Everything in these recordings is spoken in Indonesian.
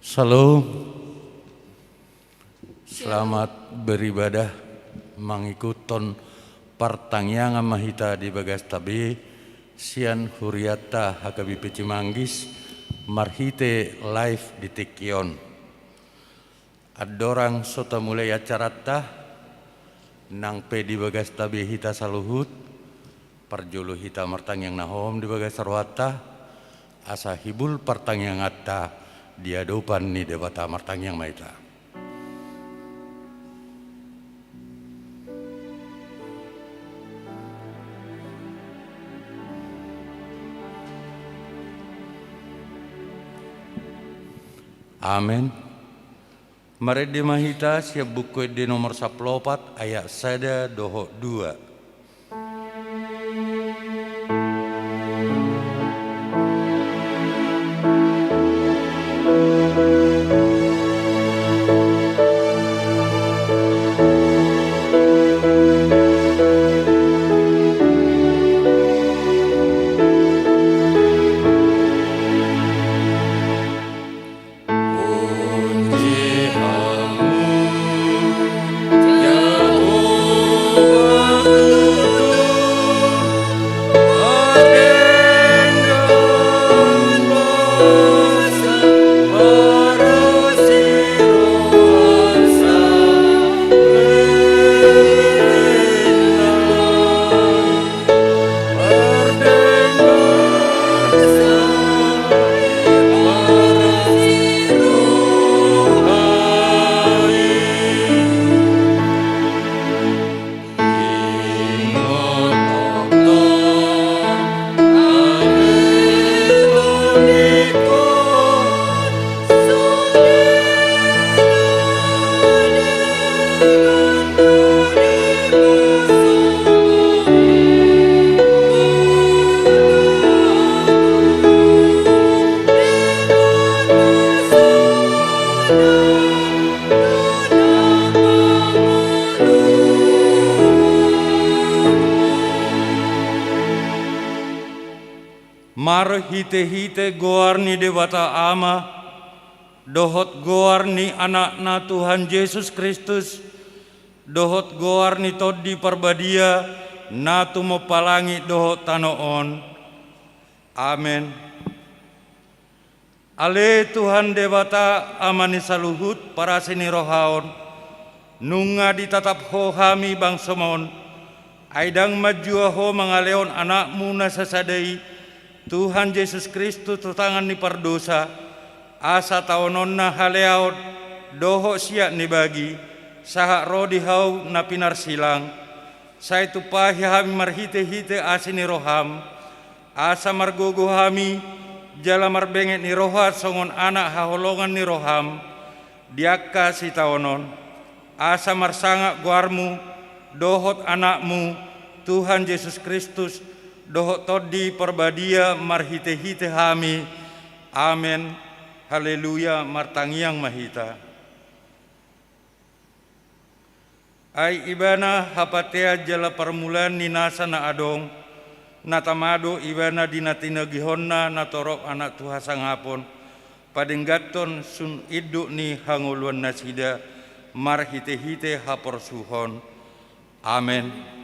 Salam, selamat beribadah mengikuton partangyangan mahita di bagas tabe sian huriata hakabi pecimanggis marhite live di Tekion. Adorang sota mulai acarata nang pe di bagas tabe hita saluhut parjolo hita martangyang nahom di bagas sarwata asa hibul partangyang atta dia dopan ni debata martangyang maita. Amin. Mari di mahita siap buku di nomor 14 ayat 1 doho 2. Mar hite-hite goar ni dewata ama, dohot goar ni anakna Tuhan Yesus Kristus, dohot goar ni todi parbadia, natu mepalangi dohot tanoon. Amin. Ale Tuhan dewata amani saluhut para sini rohaon, nunga ditatap ho hami bang somon, aidang majua ho mangaleon anakmu nasasadai, Tuhan Yesus Kristus tutangan ni pardosa asa taononna haleaot doho siak ni bagi sahak rodi hau na pinar silang sai tupahi hami marhite-hite asini roham asa margogo hami jala marbenget ni rohat songon anak haholongan ni roham diakka si taonon asa marsangak guarmu dohot anakmu Tuhan Yesus Kristus dohot todi perbadia marhite-hite hami. Amin. Haleluya martangyang mahita. Ai ibana hapatea jala permulaan ninasa na adong natamado ibana dinatina gihonna natorok anak Tuha sangapon padenggaton sun iduk ni hanguluan nasida marhite-hite hapor suhon. Amin.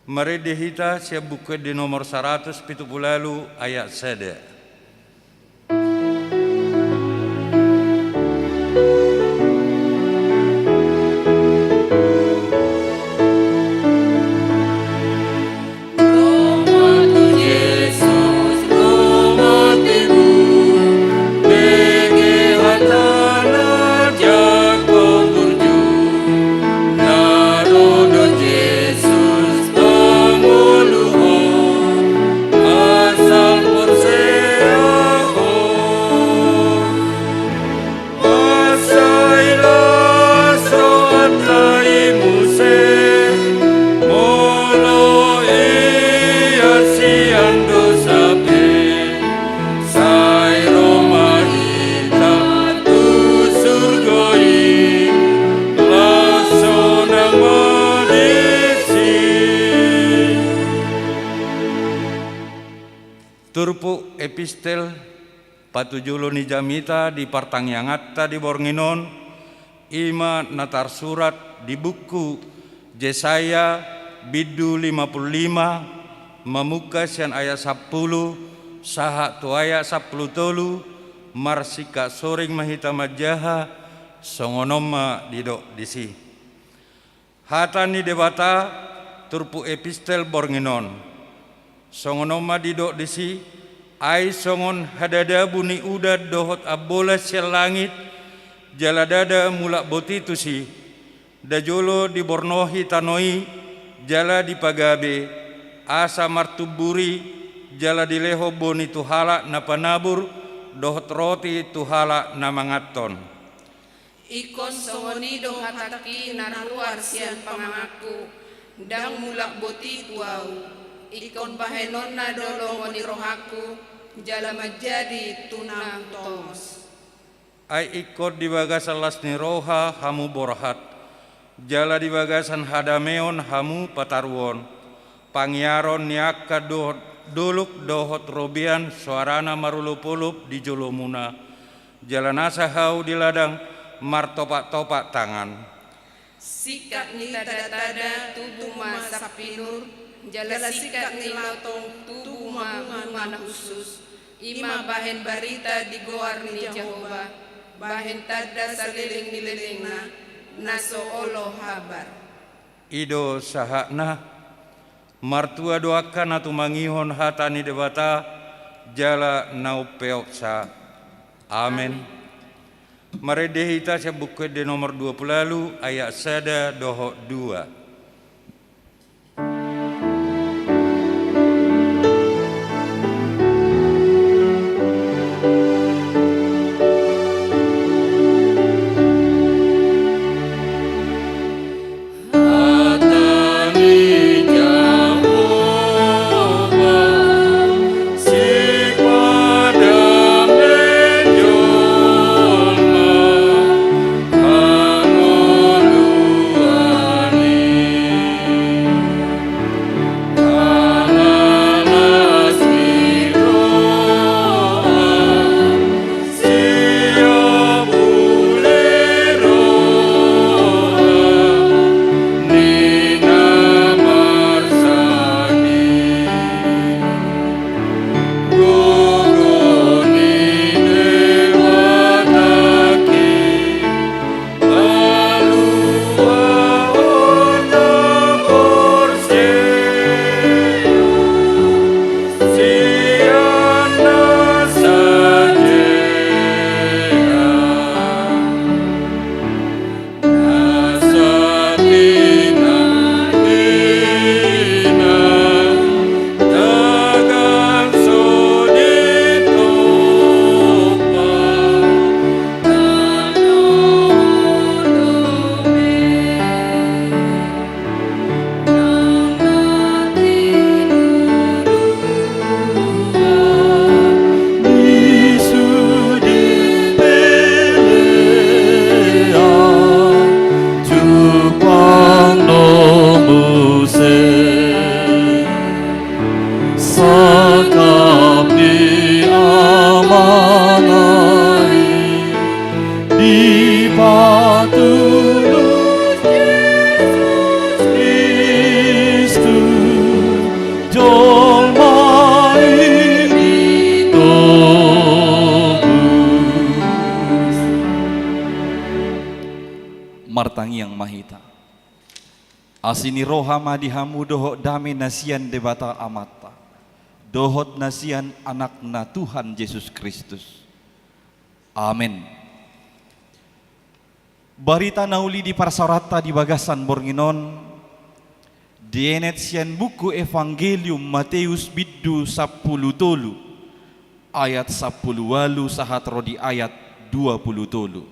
Mari dihita siap buku di nomor 170 ayat 1. Asal por ser Turpu epistel patujulo ni jamita di partangyangatta di Bornginon, ima natar surat di buku Yesaya bidu 55 mamuka sian ayat 10 saha tu ayat 10 tolu marsika soring mahita majaha songonoma didok disi hatani debata turpu epistel Bornginon songonoma didok disi ai songon hadada buni udad dohot abola sel langit jaladada mulak boti tusi dajolo dibornohi tanoi jala dipagabe asa martuburi jala dileho boni tuhala na panabur dohot roti tuhala na mangaton ikon songoni do hataki naruar sian pangangaku dang mulak boti tuau ikon bahenon na dolongoni rohaku jala menjadi tunang tomos ai ikut di bagasan lasni roha hamu borhat jala di bagasan hadameon hamu patarwon pangyaron niaka doluk dohot robian suarana marulupulup di jolomuna jala nasahau di ladang martopak-topak tangan sikap ni tada-tada tubuh masak pinur jala sikap ni latong tubuh bunga khusus ima bahen barita di goar ni Jehovah bahen tada saliling nililingna naso olo habar ido sahakna martua doakan atu mangihon hatani debata jala naupeoksa amin. Mari dehita sebuku di nomor 20 lalu ayat sada dohok 2. Martangi yang mahita asini roha madihamu dohot dame nasian debata amata dohot nasian anakna Tuhan Yesus Kristus amin. Barita nauli di parsarata di bagasan Bornginon dienet sian buku Evangelium Matius bidu 10 tolu ayat 10 walu sahatro di ayat 20 tolu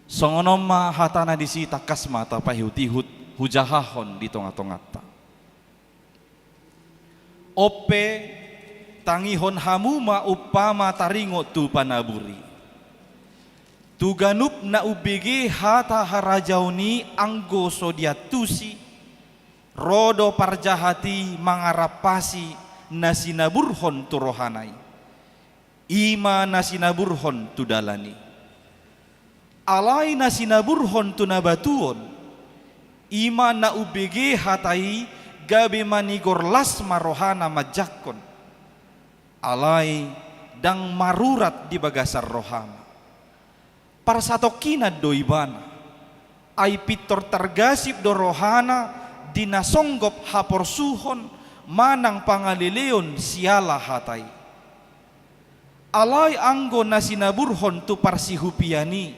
songonoma hatana disi takas mata pahihut-ihut hujahahon di tonga-tongata ope tangihon hamuma upama taringo tu panaburi tuganup na ubigi hata harajauni anggo sodiatusi rodo parjahati mangarapasi nasinaburhon tu rohanai, ima nasinaburhon tu dalani, alai nasinaburhon tu nabatuon, ima na ubege hatai gabe manigor lasma rohana majakon, alai dang marurat di bagasar rohana. Para satokina doibana, ay pitor targasip do rohana, dinasonggop haporsuhon, manang pangalileon siala hatay. Alay anggo na sinaburhon tu parsihupiani,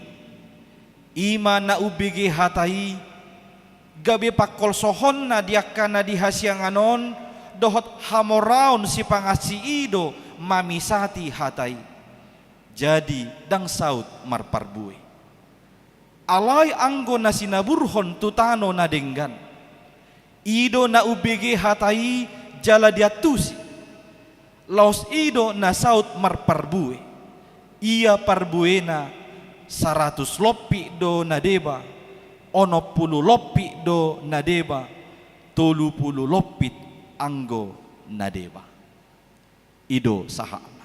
ima na ubigi hatay, gabi pakolsohon na diakana dihasyanganon, dohot hamoraon si pangasiido mamisati hatay. Jadi dang saut marparbue. Alay anggo na sinaburhon tutano na denggan, ido na ubege hatai jala diatusi, laos ido na saut marparbue, ia parbuena 100 lopi do nadeba, 60 lopi do nadeba, 30 lopit anggo nadeba. Ido saha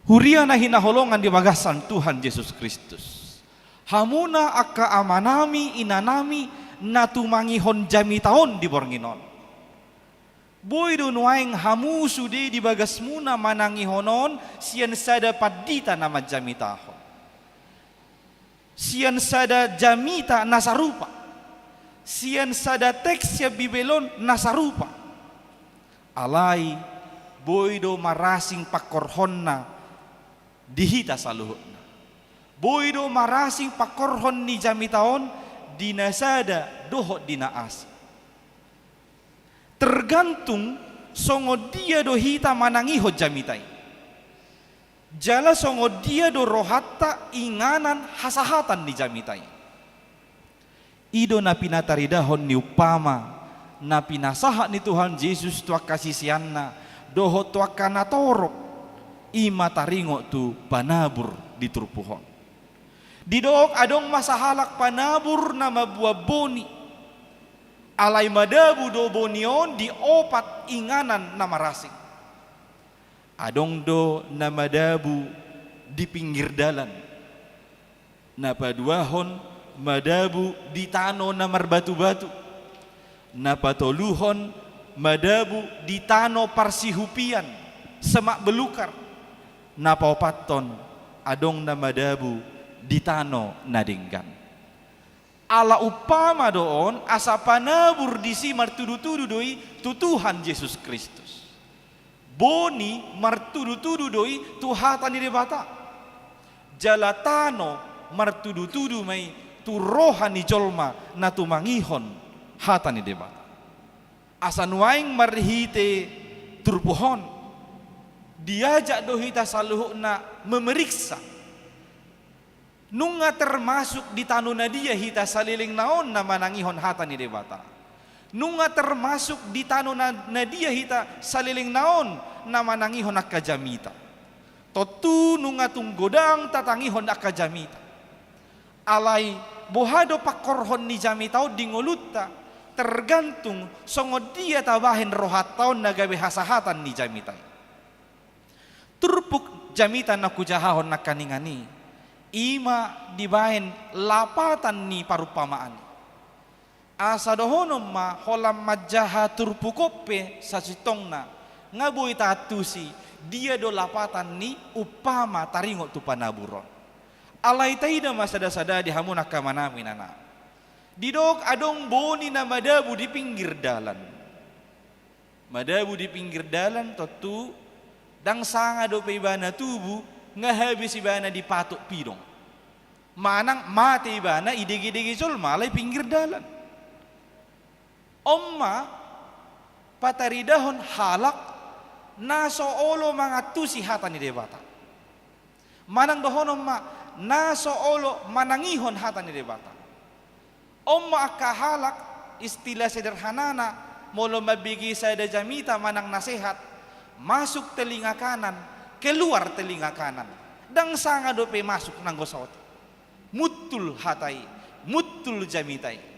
huria na hinaholongan di bagasan Tuhan Yesus Kristus. Hamuna akka amanami inanami natumangihon jami taon di bornginon. Boy do nuaing hamu sudi di bagas muna manangihonon sian sada padita nama jami tahon. Sian sada jamita nasarupa. Sian sada teksya bibelon nasarupa. Alai boy do marasing pakorhonna dihita saluhut. Boydo marasing pakorhon ni jamitaon dinasada dohot dinaas. Tergantung songo dia do hita manangiho jamitai. Jala songo dia do rohatta inganan hasahatan ni jamitai. Ido na pinataridahon ni upama na pinasaha ni Tuhan Yesus tua kasisianna dohot tua kanatorok ima taringo tu panabur di turpuhon. Didook adong masahalak panabur na mabuah boni, alay madabu do bonion di opat inganan na marasing. Adong do na madabu di pinggir dalan, na paduahon madabu di tano na marbatu-batu, na patoluhon madabu di tano parsihupian semak belukar, na paupaton adong na madabu di tano nadinggan. Ala upama doon asa panabur disi martudu-tudu doi tu Tuhan Yesus Kristus. Boni martudu-tudu doi tuhatan di bata. Jalatano martudu-tudu mai tu rohani jolma na tumangihon hatan di bata. Asa nuaing marhite turpuhon diajak dohita saluhuk na memeriksa nunga termasuk di tanuna dia hita saliling naon na manangihon hata ni debata. Nunga termasuk di tanuna dia hita saliling naon na manangihon akajamita. Totu nunga tunggodang tatangihon akajamita. Alay bohado pakorhon ni jamitao dingolutta tergantung songo dia tabahin rohat taon na gawe hasahatan ni jamita. Turpuk jamita na kujahahon na kaningani. Ima dibahin lapatan ni parupamaan. Asa dohonom ma holam majaha turpukope sa sitong na ngaboy tatusi dia do lapatan ni upama taringo tu panaburon. Alay taida masada-sada di hamuna kamanamin anak. Didok adong boni na madabu di pinggir dalan. Madabu di pinggir dalan totu dang sanga do peibana tubu ngahabis ibana di patok pidong. Manang mati ibana idegi-degi sol malay pinggir dalan. Omma pataridahon halak naso olo mga tusi hatan ni debata. Manang dohon omma naso olo manangihon hatan ni debata. Omma akahalak istilah sederhanana molo mabigi sada jamita manang nasihat masuk telinga kanan keluar telinga kanan dang sanga dope masuk nang gosot mutul hatai mutul jamitai.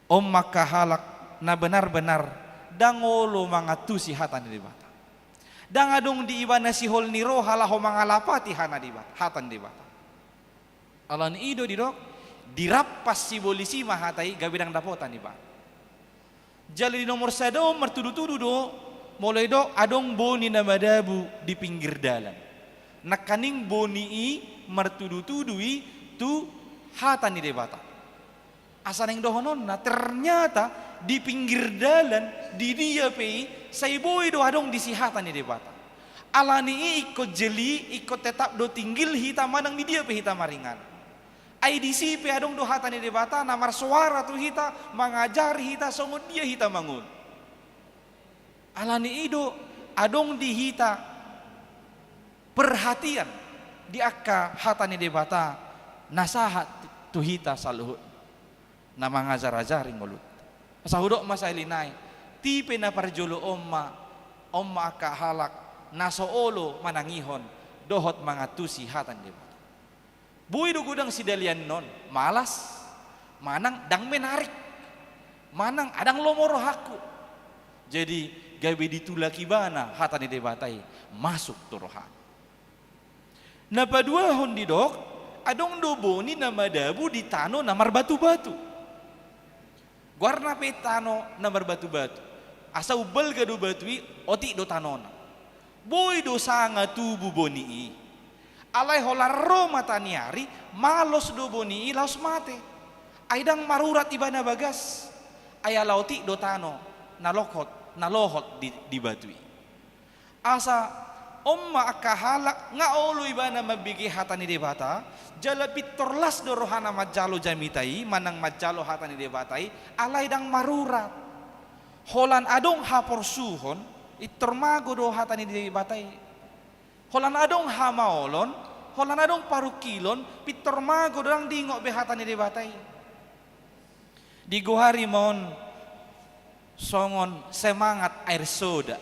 Om makahalak na benar-benar dangolo mangatusi hatan di bata. Dangadong di ibana si hol ni roha laho mangalapati hana di bata, hatan di bata. Alan ido di dok dirappas si bolisi mahatai gabidang dapotan di bata. Jali di nomor sado mertudu-tudu do mulai do adong boni na madabu di pinggir dalan. Nakaning boni i mertudu-tudui tu hatan di bata. Asaneng dohonon na ternyata di pinggir dalan di dia pei say boy do adong disihatan di bata. Alani ikut jeli ikut tetap do tinggil hita manang di dia pe hita maringan. IDC pe adong do hatan di bata namar suara tu hita mangajari hita songon dia hita mangun. Alani ido adong di hita perhatian di akka hatan di bata nasahat tu hita saluhut. Na mangajar-ajari ngulut. Asa hudok masailinay, tipe na parjolo omma akka halak nasoolo manangihon dohot mga tusi hatan di bata. Buhay do gudang si dalian non, malas, manang dang menarik, manang adang lomoro haku. Jadi gabi ditulaki bana hatan di batai masuk turohan. Napadua hon di dok, adong doboni na madabu di tano namar batu-batu. Guarna petano namar batu-batu. Asa ubal gado batui oti do tanona. Boy do sanga tubu boni. Alai holaro mataniari malos do boni laos mate. Aidang marurat ibana bagas. Aya lauti do tano nalohot di batui. Asa omma akahalak nga olo ibana mabigi hatani de bata. Jala pitorlas do rohana majalo jamitai manang majalo hatani de batai alai dang marurat holan adong hapor suhon itormago do hatani de batai holan adong hamaolon holan adong parukilon pitormago do dang dingok be hatani de batai di gohari mon songon semangat air soda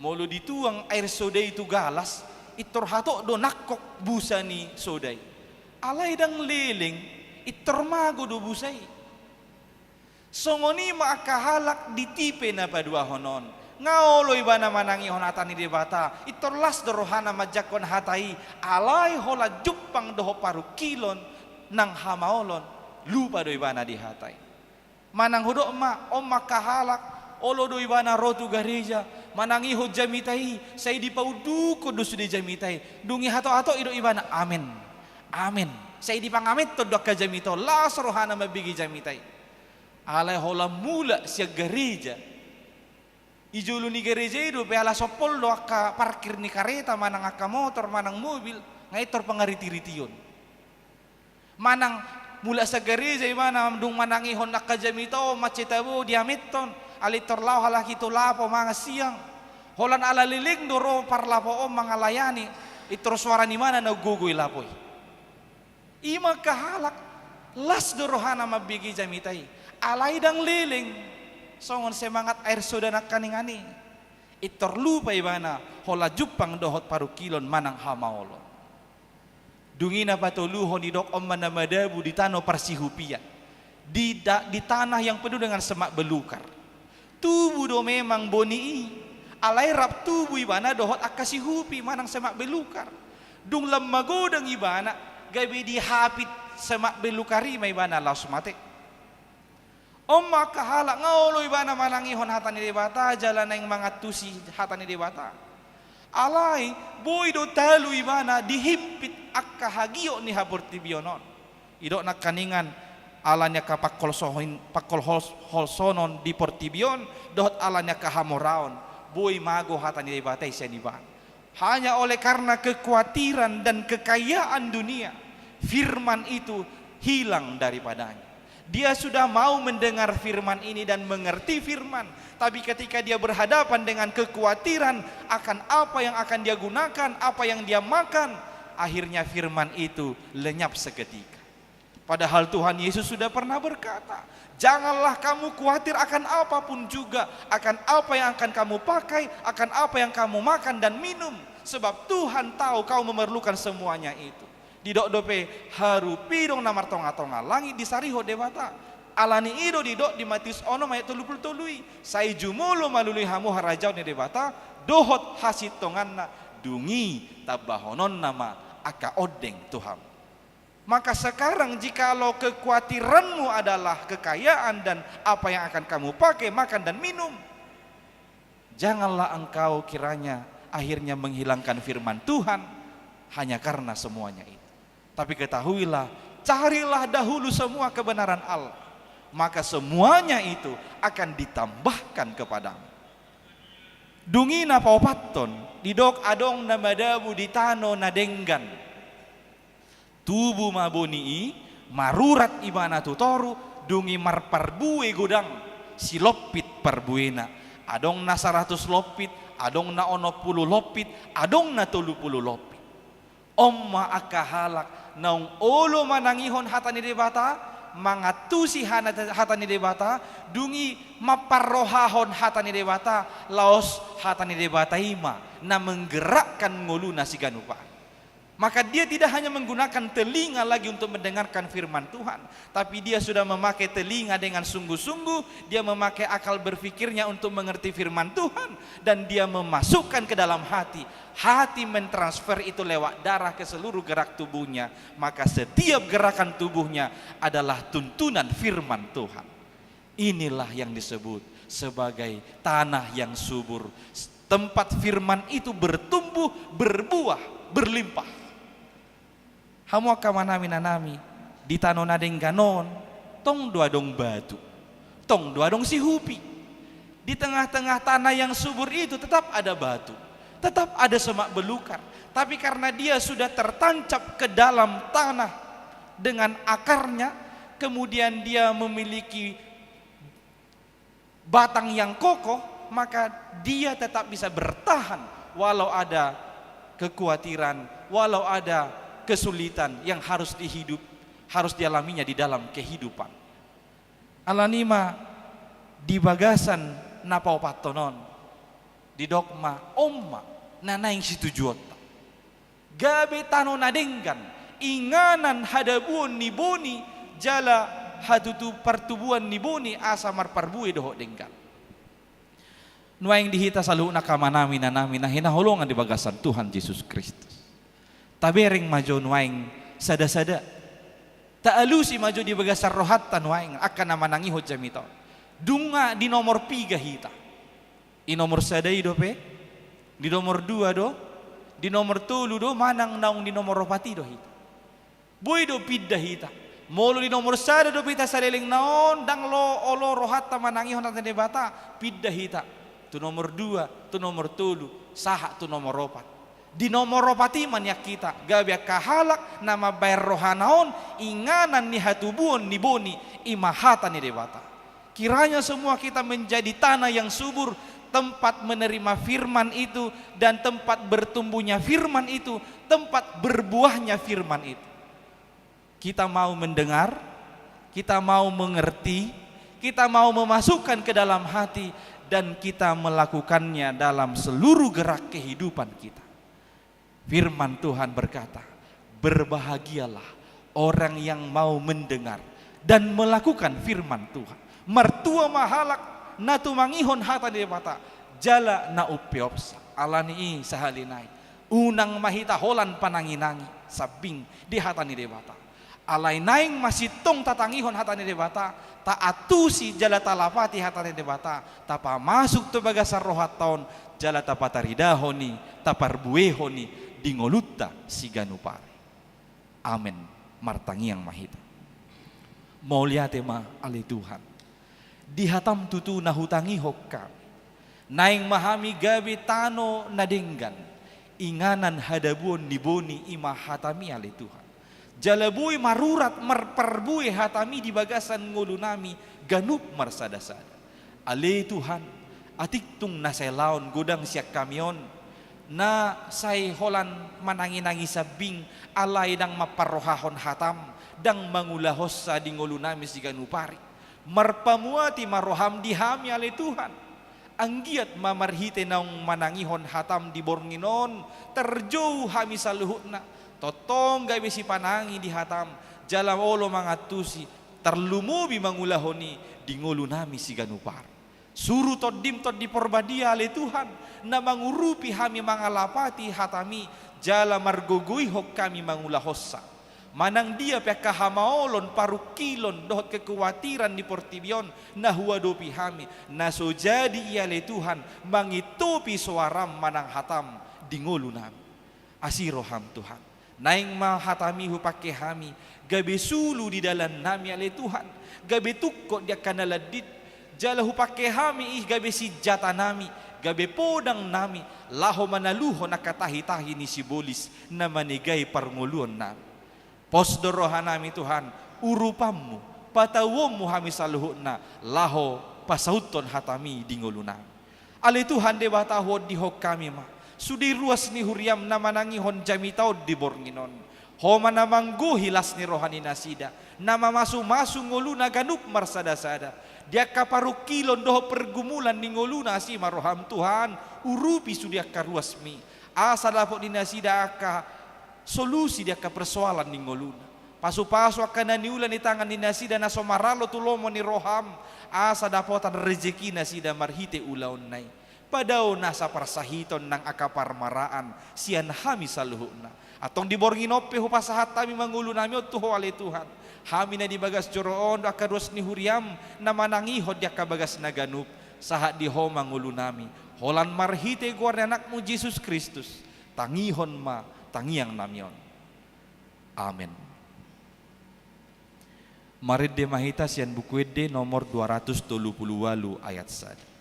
molo dituang air soda itu galas itorhato do nakok busani sodai alay dang liling itormago do busay songoni maakahalak ditipe na padua honon ngaoloy ba naman ang ihonatan ni debata itorlas do rohana majakon hatai alay hola jupang doho parukilon nang hamaolon lupa do ibana di hatai manang hudo ma om makahalak olo do ibana rotu gareja manangi ho jamitai say di paudu ko do sudi jamitai dungi hato-hato ido ibana amin amin. Saya dipangamit to dok jamito la rohana mabigi jamitai. Alay hola mula siya gereja. Ijulu ni gereja itu pe ala sopol do akka parkir ni kareta manang akka motor manang mobil ngaitor pangariti-rition. Manang mula sa gereja imana dung manangi hon akka jamito macetabo diameton alitor law halaki to lapo mga siang. Holan ala liling doro parlapo o mga layani itor suara ni mana nagugoy lapoy. Ima kahalak las dorohana mabigi jamitai alay dang liling songon semangat air soda nak kaningani itor lupa ibana hola jupang dohot parukilon manang hamaolon dungina patuluhon di dok omman na madabu di tano parsihupia di tanah yang penuh dengan semak belukar tubuh do memang boni alay rap tubuh ibana dohot akasihupi manang semak belukar dung lemagodang ibana gabi dihapit semak belukari may bana laos mate omma kahala ngaulo ibana manangihon hatan ni debata jalan yang mga tusi hatan ni debata alay boy do talu ibana dihimpit akka hagio ni habortibionon idok nakaningan alanya holsonon di portibion dohot alanya kahamoraon boy mago hatan ni debata isa ni bang hanya oleh karena kekhawatiran dan kekayaan dunia, firman itu hilang daripadanya. Dia sudah mau mendengar firman ini dan mengerti firman, tapi ketika dia berhadapan dengan kekhawatiran akan apa yang akan dia gunakan, apa yang dia makan, akhirnya firman itu lenyap seketika. Padahal Tuhan Yesus sudah pernah berkata, janganlah kamu khawatir akan apapun juga, akan apa yang akan kamu pakai, akan apa yang kamu makan dan minum, sebab Tuhan tahu kau memerlukan semuanya itu. Di dok dope harupi dong namar tonga-tonga langit disariho dewata Alani ido di dok di Matius ono mayat 33. Sai jumulo malului hamu harajau ni debata dohot hasitonganna dungi tabahonon nama aka odeng Tuhan. Maka sekarang jikalau kekhawatiranmu adalah kekayaan dan apa yang akan kamu pakai, makan dan minum, janganlah engkau kiranya akhirnya menghilangkan firman Tuhan hanya karena semuanya itu. Tapi ketahuilah, carilah dahulu semua kebenaran Allah, maka semuanya itu akan ditambahkan kepadamu. Dungi na paupaton didok adong na madabu ditano na denggan tubuh maboni marurat imana tutoru dungi marparbue godang silopit parbuena adong na 100 lopit adong na 10 lopit adong na 30 lopit omma akahalak naung olo manangihon hatani debata mangatusi hatani debata dungi maparrohahon hatani debata laos hatani debata ima na menggerakkan ngoluna si ganupa. Maka dia tidak hanya menggunakan telinga lagi untuk mendengarkan firman Tuhan, tapi dia sudah memakai telinga dengan sungguh-sungguh, dia memakai akal berfikirnya untuk mengerti firman Tuhan, dan dia memasukkan ke dalam hati. Hati mentransfer itu lewat darah ke seluruh gerak tubuhnya, maka setiap gerakan tubuhnya adalah tuntunan firman Tuhan. Inilah yang disebut sebagai tanah yang subur, tempat firman itu bertumbuh, berbuah, berlimpah. Hamu akamanami nanami di tanah nadeng ganon tong dua dong batu, tong dua dong si hupi. Di tengah-tengah tanah yang subur itu tetap ada batu, tetap ada semak belukar. Tapi karena dia sudah tertancap ke dalam tanah dengan akarnya, kemudian dia memiliki batang yang kokoh, maka dia tetap bisa bertahan walau ada kekhawatiran, walau ada kesulitan yang harus dialaminya di dalam kehidupan. Alanima di bagasan napau patonon di dogma omma nanaing situjuota gabe tano nadenggan inganan hadabuon niboni jala hatutu pertubuan niboni asa marparbue doho denggan nuaing dihita salu nakamanami nanami na hinaholongan di bagasan Tuhan Yesus Kristus. Tabering majo nuaing sada-sada taalusi majo di bagasar rohatan nuaing akan nama nangihot jamito dunga di nomor 3 hita di nomor sada do pe di nomor 2 do di nomor 3 do manang naung di nomor 4 do hita boy do pidda hita molo di nomor sada do pita saleling naon dang lo olo rohata manangihon natane bata pidda hita tu nomor 2 tu nomor 3 saha tu nomor 4 di nomor ropati manyak kita gabe kahalak nama bayar rohanaon inganan ni hatubuon ni boni imahata ni debata. Kiranya semua kita menjadi tanah yang subur, tempat menerima firman itu dan tempat bertumbuhnya firman itu, tempat berbuahnya firman itu. Kita mau mendengar, kita mau mengerti, kita mau memasukkan ke dalam hati dan kita melakukannya dalam seluruh gerak kehidupan kita. Firman Tuhan berkata, berbahagialah orang yang mau mendengar dan melakukan firman Tuhan. Mertua mahalak natu mangihon hata debata jala na upiopsa alani sahalinai unang mahita holan pananginangi sabing di hata ni debata alai naing masih tong tatangihon hata ni debata ta atusi jala talapati hata ni debata tapa masuk tu bagasar rohat taon jala tapataridahoni taparbuehoni dingolutta si ganupare. Amen. Martangi yang mahita. Maulia tema ali Tuhan. Dihatam tutu nahutangi hokka. Naing mahami gabi tano nadenggan. Inganan hadabuon niboni imahatami ali Tuhan. Jalabui marurat marparbui hatami di bagasan ngolunami ganup marsada-sada. Ali Tuhan. Atiktung naselaon godang siak kamion. Na say holan mananginangi sabing alay dang maparrohahon hatam dang mangulahos sa dingolunami si ganupari marpamuati maroham dihami alay Tuhan anggiat mamarhite naung manangihon hatam di bornginon terjauh hami saluhut na totong gabi si panangi di hatam jalam olo mangatusi terlumobi mangulahoni dingolu nami si ganupar. Suruh todim tod di porbadia ale Tuhan na mangurupi hami mangalapati hatami jala margogoi hok kami mangulahossa. Manang dia peka hamaolon parukilon dohot kekhawatiran di portibion na huwadopi hami na so jadi ia le Tuhan mangitopi suaram manang hatam dingolu nami. Asiroham Tuhan. Naing mahatami hu pake hami gabe sulu di dalam nami ale Tuhan. Gabe tukko dia kanaladit jala hu pake hami gabe si jata nami. Gabe podang nami laho manaluho nakatahi-tahi ni sibolis na manigay parnguluan nami. Posdorohan nami Tuhan, urupamu, patawommu hami saluhut na laho pasauton hatami dingolu nami. Ale Tuhan dewa tahod dihok kami ma. Sudi ruas ni huriam na manangihon jamitao di Bornginon. Ho manamanggo hilas ni rohani nasida. Nama masu-masu ngolu na ganup marsada-sada. Dia kaparukilon doho pergumulan ni ngolu na si maroham Tuhan. Urupi sudia karuasmi. Asa dapot ni nasida aka solusi dia ke persoalan ni ngoluna. Pasu-pasu akan naniulan ni tangan ni nasida na somaralo tulomo ni roham. Asa dapotan rezeki nasida marhite ulaon nai. Padao nasa parsahiton nang akapar maraan sian hami saluhuna. Atong di Bornginope ho pasahat kami mangulu nami tuho ale Tuhan. Hami na di bagas joroon akados ni huriam na manangihod dia kabagas na ganup. Sahat di ho mangulu nami. Holan marhite guar anakmu Jesus Kristus. Tangihon ma tangiang namion. Amin. Marid de mahita sian buku ede nomor 238 ayat 1.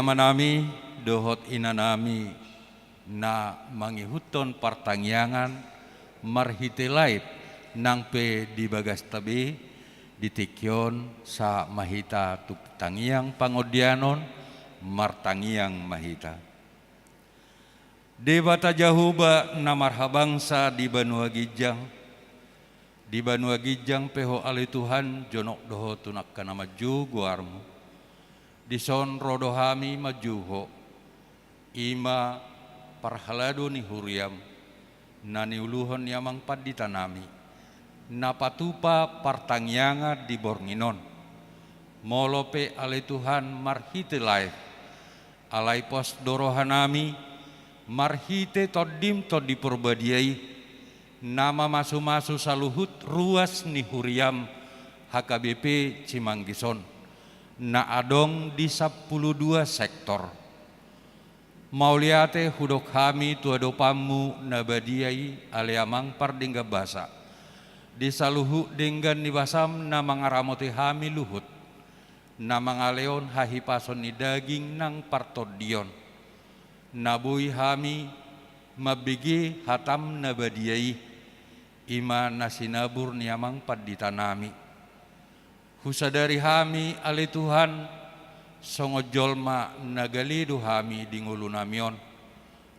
Manami dohot inanami na mangihuton partangyangan marhite laip nang pe di bagas tabi ditikyon sa mahita tuptangiang pangodianon martangiang mahita. Debata jahuba na marhabangsa di Banua Gijang. Di Banua Gijang peho ali Tuhan jonok doho tunak kana maju guarmu. Dison rodohami majuho ima parhalado ni huriam nani uluhon yamang paditanami napatupa partangyanga di Bornginon molope ale Tuhan marhite laif alai pos dorohanami marhite todim todi perbadiai nama masu-masu saluhut ruas ni huriam HKBP Cimanggison na adong di 12 sektor. Mauliate hudok kami tuadopamu nabadiai aleamang pardingga basa. Di saluhu dengan nibasam na mangaramoti hami luhut. Na mangaleon hahipason ni daging nang partodion. Nabui hami mabigi hatam nabadiai. Ima nasinabur niamang paditanami. Husadari hami ali Tuhan songojolma nagalidu hami di ngulu namion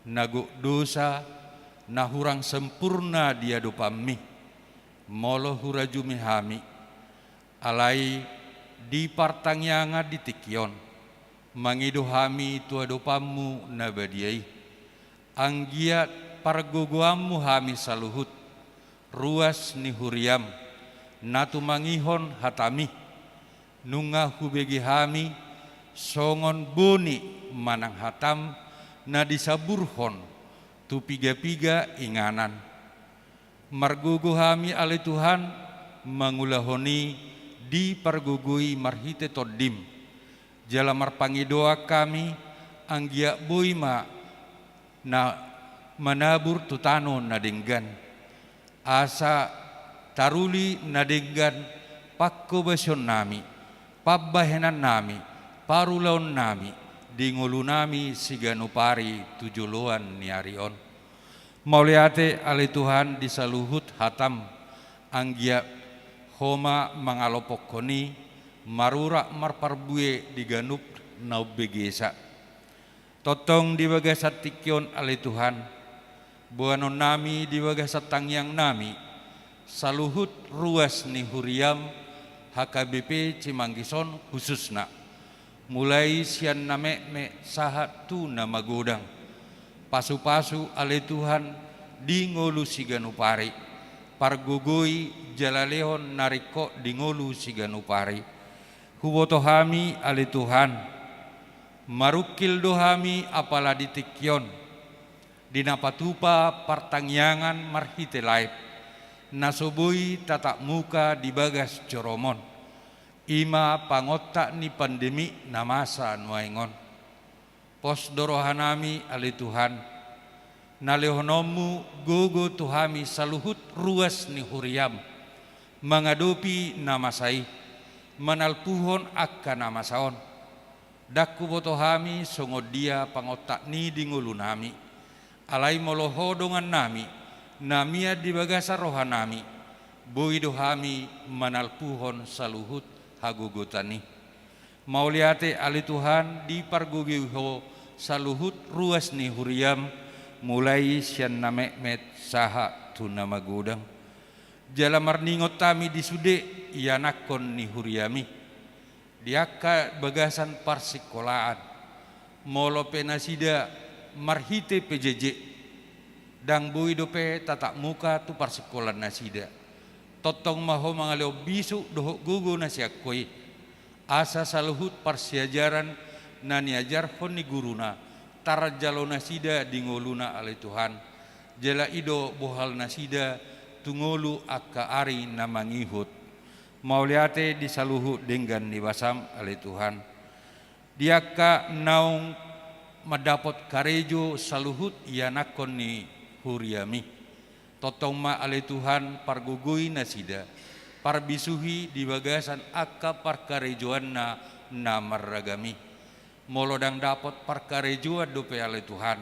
nagu dosa nahurang sempurna dia dopami molo hurajumi hami alai di partangyanga di tikyon mangidu hami tua dopamu nabadiai anggiat pargogoamu hami saluhut ruas ni huriam natu mangihon hatami nunga hubegi hami songon buni manang hatam na disaburhon tu piga-piga inganan margugu hami ali Tuhan mangulahoni di pergugui marhite toddim jala marpangi doa kami anggia boima na manabur tutano nadenggan asa taruli nadenggan pakko basyon nami pabbahenan nami parulaon nami dingulu nami siganupari tujuluan ni arion mauliate ali Tuhan disaluhut hatam anggia homa mangalopok koni marura marparbue diganup naubegesa totong di bagasat tikyon ali Tuhan buanon nami di bagasat tangyang nami saluhut ruas ni huriam HKBP Cimanggison khususna mulai sian name me sahat tu nama godang pasu-pasu ale Tuhan di ngolu siganupari pargugui jalalehon nariko di ngolu siganupari huboto hami ale Tuhan marukil dohami apala ditikyon dinapatupa partangyangan marhite laip nasobui tatak muka di bagas coromon ima pangotak ni pandemi namasa nuaingon pos dorohanami ali Tuhan nalehonomu gogo tuhami saluhut ruas ni huriam mengadopi namasai manalpuhon akka namasaon dakku botohami songodia pangotak ni dingulunami alai molohodongan nami namia di bagasa rohanami boi dohami manalpuhon saluhut hagugutani mauliate ali Tuhan di pargugiho saluhut ruas ni huriam mulai sian name met saha tu nama gudang jala marningot tami di sude ianakon ni huriami diaka bagasan parsikolaan molo penasida marhite PJJ dang bui dope tatak muka tu parsikolan nasida totong maho mangaleo bisu dohok gugu nasiakoi asa saluhut parsiajaran nani ajar honi guruna tarajalo nasida dingoluna ale Tuhan jela ido bohal nasida tungolu akka ari namangihut mauliate disaluhu denggan niwasam ale Tuhan diaka naung madapot karejo saluhut ianakon ni huriami totong ma ale Tuhan pargugui nasida parbisuhi di bagasan akka parkarejoan na namarragami molodang dapot parkarejoan dope ale Tuhan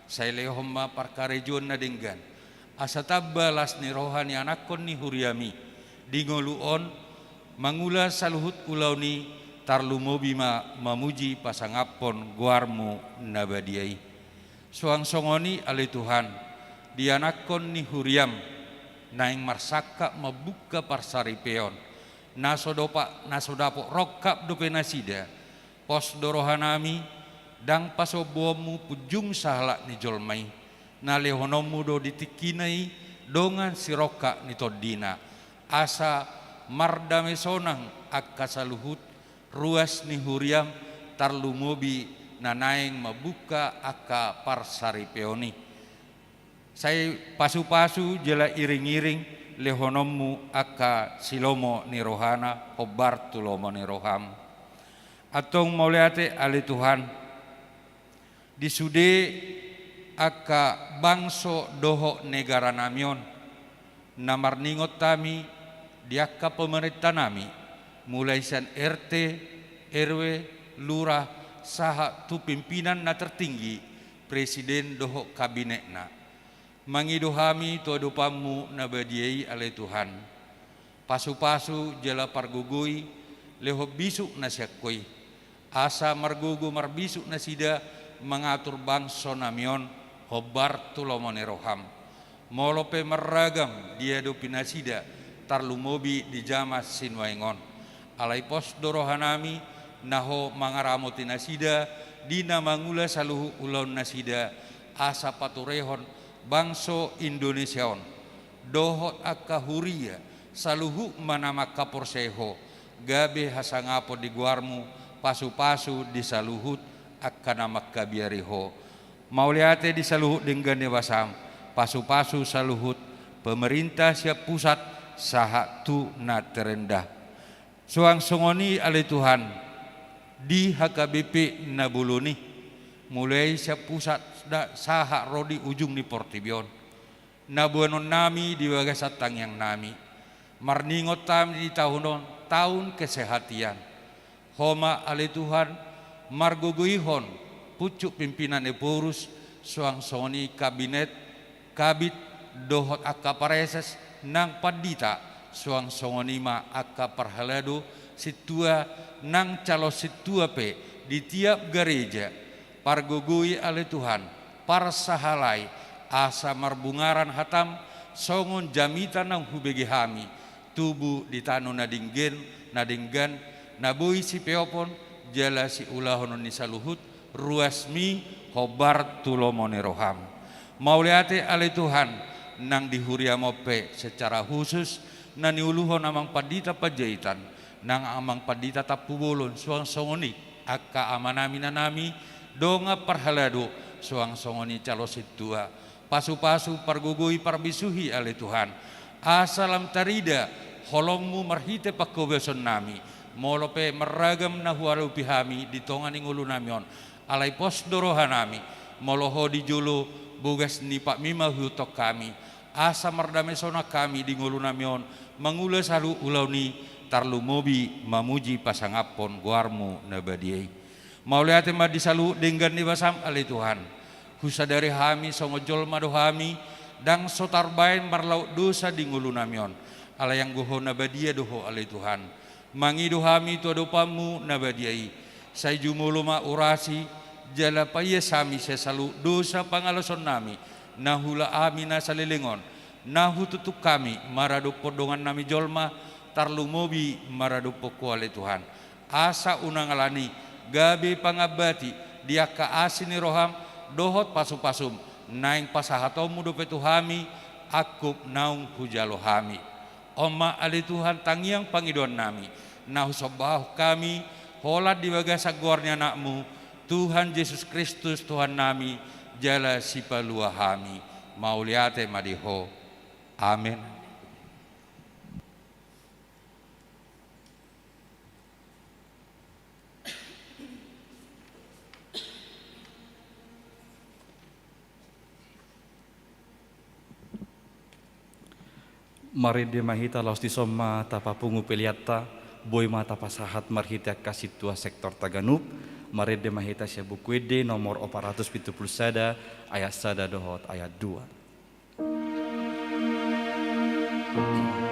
sailehomma parkarejoan na denggan asa tabbalas ni rohani anakon ni huriami dingoluon mangula saluhut ulauni tarlumobima mamuji pasangapon guarmu nabadiai suang songoni ale Tuhan dianakon ni huriam naing marsaka mabuka parsaripeon nasodapo rokap dope nasida pos dorohanami dang pasobomu pujung sahala ni jolmai nalehonomu do ditikinai dongan siroka ni todina asa mardame sonang akka saluhut ruas ni huriam tarlumobi nanaing mabuka akka parsaripeoni saya pasu-pasu jela iring-iring lehonomu akka silomo ni rohana hobar tulomo ni roham atong mauliate ale Tuhan disude akka bangso doho negara namion namarningot tami diaka pemerintah nami mulai san RT RW lurah saha tu pimpinan na tertinggi presiden doho kabinet na mangidohami tu adupamu nabadiai ale Tuhan pasu-pasu jela pargugui leho bisuk nasiakoi asa margugu marbisuk nasida mengatur bangso namion hobar tulomone roham molope meragam dia dopi nasida tarlumobi di jamas sinwaingon alai pos dorohanami naho mangaramoti nasida dina mangula saluhu ulon nasida asa paturehon bangso Indonesiaon dohot akka huria saluhu manama kaporseho gabe hasangapo di guarmu pasu-pasu di saluhut akka nama kabiariho mauliate di saluhut dengan dewasam pasu-pasu saluhut pemerintah siap pusat saha tu na terendah Suang songoni ale Tuhan di HKBP Nabuluni mulai sa pusat saha rodi ujung ni Portibion nabuanon nami di bagasat tangyang nami marningot kami di tahun kesehatian homa ale Tuhan marguguihon pucuk pimpinan Epurus suang songoni kabinet kabit dohot akapareses nang padita suang songonima akka parhalado situa nang calo situa pe di tiap gereja pargugui ale Tuhan parsahalai asa marbungaran hatam songon jamita nang hubegi hami tubuh di tanu nadinggan nabui si peopon jala si ulahonon ni saluhut ruasmi hobar tulomone roham mauliate ale Tuhan nang dihuria mope secara khusus nani uluhon amang padita pajaitan nang amang padita tapubulon suang songoni akka amanami nanami donga parhalado suang songoni calo situa pasu-pasu pargugui parbisuhi ale Tuhan asalam tarida holongmu marhite pakkobeson nami molope meragam nahualu pihami di tonganing ulu namion alai pos dorohanami moloho di julu bugas ni Pak Mima hutok kami asa mardame sona kami di ngulu namion mangula salu ulauni tarlu mobi mamuji pasangapon guarmu nabadiai mauliate madi salu denggan ni basam ale Tuhan husadari hami songojol mado hami dang sotar bain marlau dosa di ngulu namion ala yang goho nabadia doho ale Tuhan mangido hami to dopamu nabadiai sai jumuluma urasi jala paya sami sesalu dosa pangalason nami nahula amina salilingon nahu tutuk kami maradu podongan nami jolma tarlu mobi maradu poko ale Tuhan asa unangalani gabe pangabati dia ka asini roham dohot pasum-pasum naing pasahatomu dope tuhami akup naung hujalo hami oma ale Tuhan tangiang pangidon nami nahu sobahu kami holat di bagasa gornya anakmu Tuhan Yesus Kristus Tuhan nami jala sipalua hami mauliate madiho amin. Mari de mahita laos di soma tapapungu peliata boy mata pasahat marhita kasih tua sektor Taganup mari de mahita sia buku ede nomor 470 sada ayat sada dohot ayat 2 Iba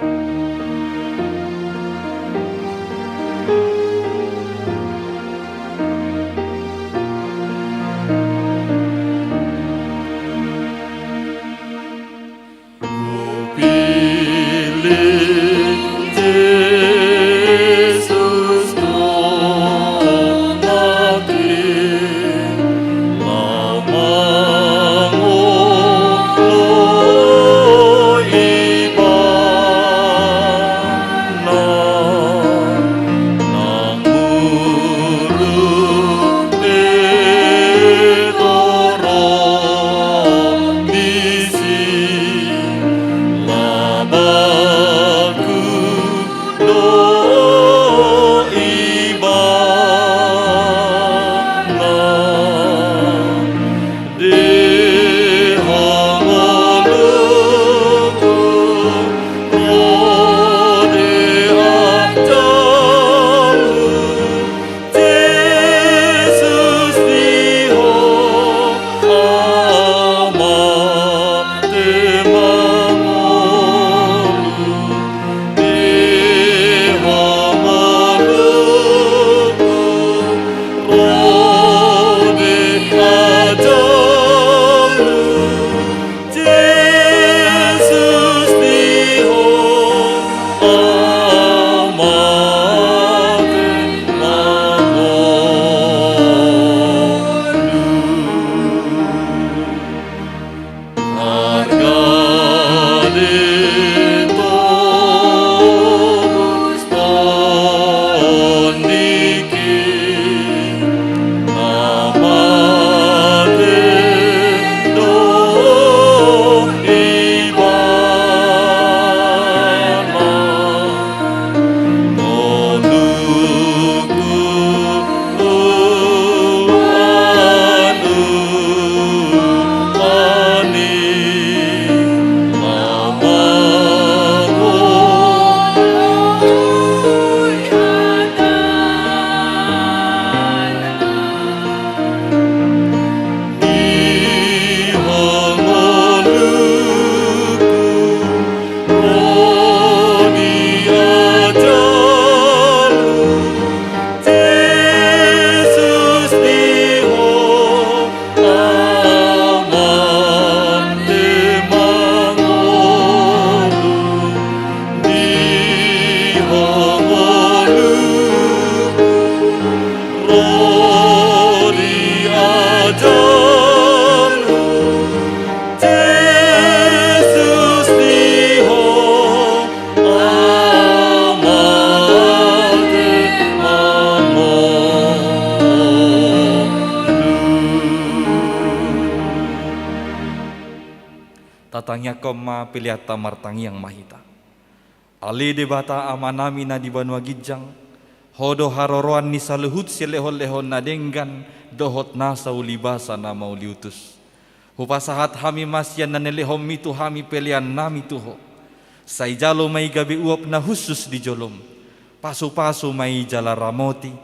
tatangya koma piliata martangi yang mahita. Ali debata amanami na di banua gijang, hodo haroroan ni saluhut silehon-lehon na denggan, dohot nasa ulibasa na mauliutus. Hupasahat hami masyan na nelehom mitu hami pelian nami tuho. Say jalo may gabi uap na husus di jolom. Pasu-pasu may jala ramoti.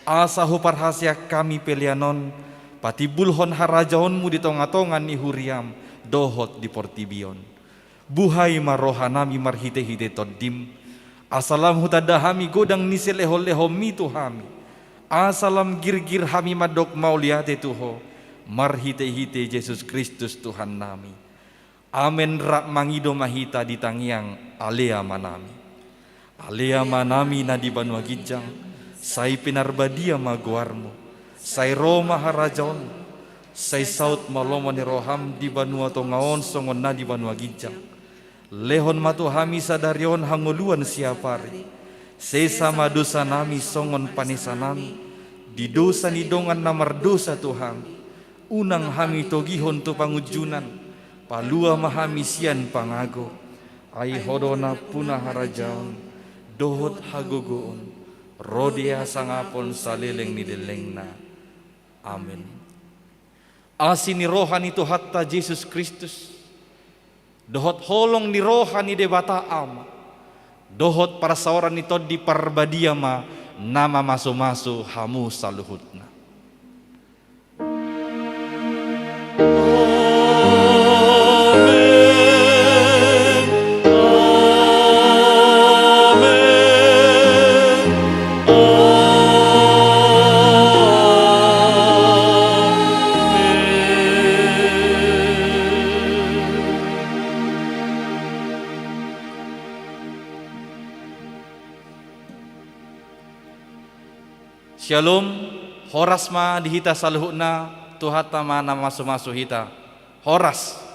Asa huparhasya kami pelianon. Pati bulhon harajaonmu di tonga-tongan ni huriam. Dohot di portibion. Buhay maroha nami marhite-hite toddim. Asalam hutada hami godang nisilehol-lehom mitu hami. Asalam gir-gir hami madok mauliate tuho. Marhite-hite Yesus Kristus Tuhan nami. Amen rak mangido mahita di tangiang alea manami. Alea manami na di banua gijang. Say pinarbadia maguarmo. Say Roma harajaon. Say saut malomo ni roham di banua tongaon songon na di banua gijang. Lehon matu hami sadarion hanguluan siapari. Sesama dosa nami songon panisa nami. Di dosa ni dongan namar dosa Tuhan. Unang hami togihon tu pangujunan. Palua mahami sian pangago. Ai hodona punah harajaon. Dohot hagogoon. Rodia sangapon salileng ni delengna. Amin. Asin ni rohani tu hatta Yesus Kristus. Dohot holong ni rohani debata ama. Dohot para sauran ni tod di parbadia ma. Nama masu-masu hamu saluhutna. Shalom, horas ma dihita saluhutna tuhata ma nama masu-masu hita. Horas.